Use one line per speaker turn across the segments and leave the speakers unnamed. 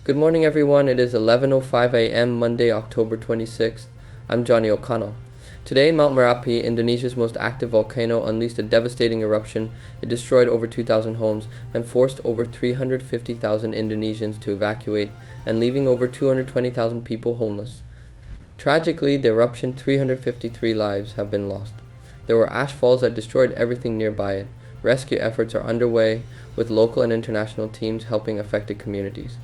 Good morning, everyone. It is 11:05 a.m. Monday, October 26th. I'm Johnny O'Connell. Today, Mount Merapi, Indonesia's most active volcano, unleashed a devastating eruption. It destroyed over 2,000 homes and forced over 350,000 Indonesians to evacuate, and leaving over 220,000 people homeless. Tragically, the eruption, 353 lives have been lost. There were ash falls that destroyed everything nearby it. Rescue efforts are underway, with local and international teams helping affected communities.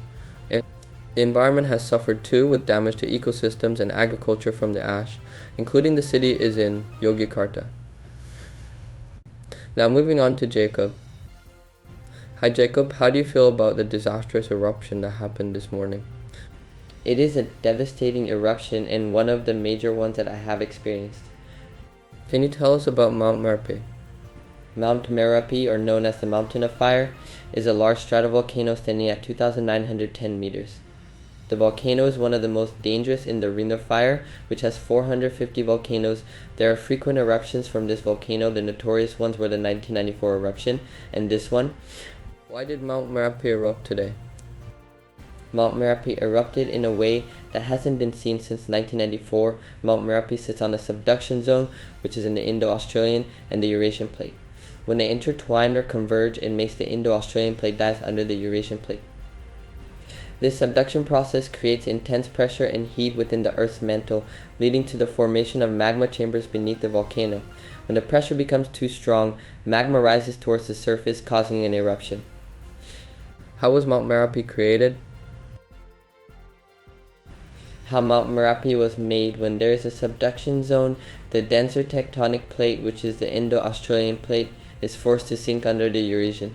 The environment has suffered too, with damage to ecosystems and agriculture from the ash, including the city is in Yogyakarta. Now moving on to Jacob. Hi Jacob, how do you feel about the disastrous eruption that happened this morning?
It is a devastating eruption and one of the major ones that I have experienced.
Can you tell us about Mount Merapi?
Mount Merapi, or known as the Mountain of Fire, is a large stratovolcano standing at 2,910 meters. The volcano is one of the most dangerous in the Ring of Fire, which has 450 volcanoes. There are frequent eruptions from this volcano. The notorious ones were the 1994 eruption and this one.
Why did Mount Merapi erupt today?
Mount Merapi erupted in a way that hasn't been seen since 1994. Mount Merapi sits on the subduction zone, which is in the Indo-Australian and the Eurasian plate. When they intertwine or converge, it makes the Indo-Australian plate dive under the Eurasian plate. This subduction process creates intense pressure and heat within the Earth's mantle, leading to the formation of magma chambers beneath the volcano. When the pressure becomes too strong, magma rises towards the surface, causing an eruption.
How was Mount Merapi created?
How Mount Merapi was made: when there is a subduction zone, the denser tectonic plate, which is the Indo-Australian plate, is forced to sink under the Eurasian.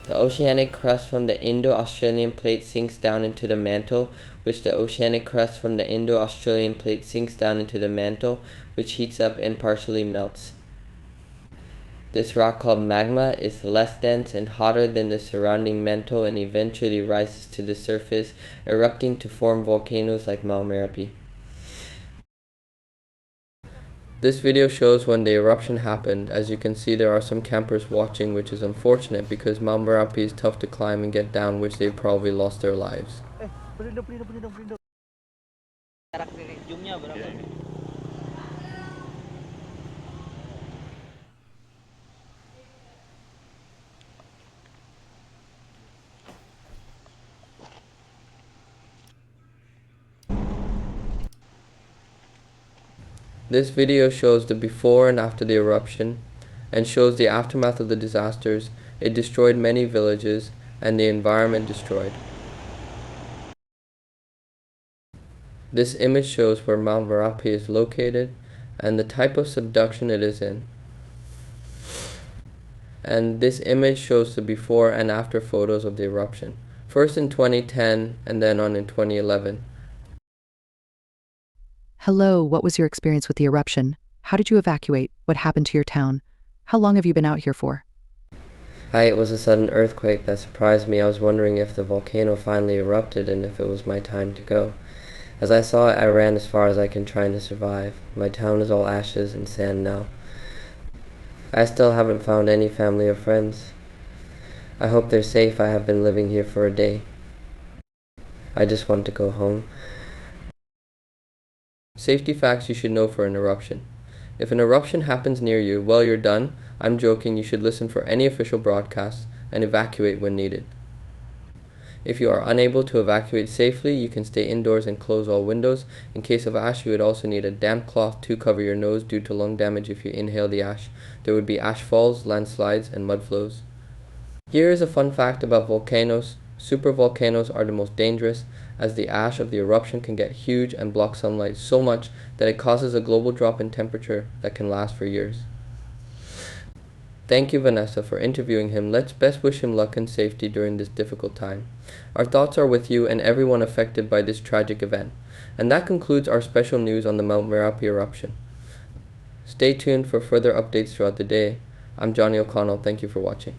The oceanic crust from the Indo-Australian plate sinks down into the mantle, which the oceanic crust from the Indo-Australian plate sinks down into the mantle, which heats up and partially melts. This rock, called magma, is less dense and hotter than the surrounding mantle and eventually rises to the surface, erupting to form volcanoes like Mount Merapi.
This video shows when the eruption happened. As you can see, there are some campers watching, which is unfortunate because Mount Merapi is tough to climb and get down, which they've probably lost their lives. This video shows the before and after the eruption and shows the aftermath of the disasters. It destroyed many villages and the environment destroyed. This image shows where Mount Merapi is located and the type of subduction it is in. And this image shows the before and after photos of the eruption. First in 2010 and then on in 2011.
Hello, what was your experience with the eruption? How did you evacuate? What happened to your town? How long have you been out here for?
Hi, it was a sudden earthquake that surprised me. I was wondering if the volcano finally erupted and if it was my time to go. As I saw it, I ran as far as I can, trying to survive. My town is all ashes and sand now. I still haven't found any family or friends. I hope they're safe. I have been living here for a day. I just want to go home.
Safety facts you should know for an eruption. If an eruption happens near you, well, you're done. I'm joking. You should listen for any official broadcasts and evacuate when needed. If you are unable to evacuate safely, you can stay indoors and close all windows. In case of ash, you would also need a damp cloth to cover your nose due to lung damage if you inhale the ash. There would be ash falls, landslides, and mud flows. Here is a fun fact about volcanoes. Supervolcanoes are the most dangerous, as the ash of the eruption can get huge and block sunlight so much that it causes a global drop in temperature that can last for years. Thank you, Vanessa, for interviewing him. Let's best wish him luck and safety during this difficult time. Our thoughts are with you and everyone affected by this tragic event. And that concludes our special news on the Mount Merapi eruption. Stay tuned for further updates throughout the day. I'm Johnny O'Connell. Thank you for watching.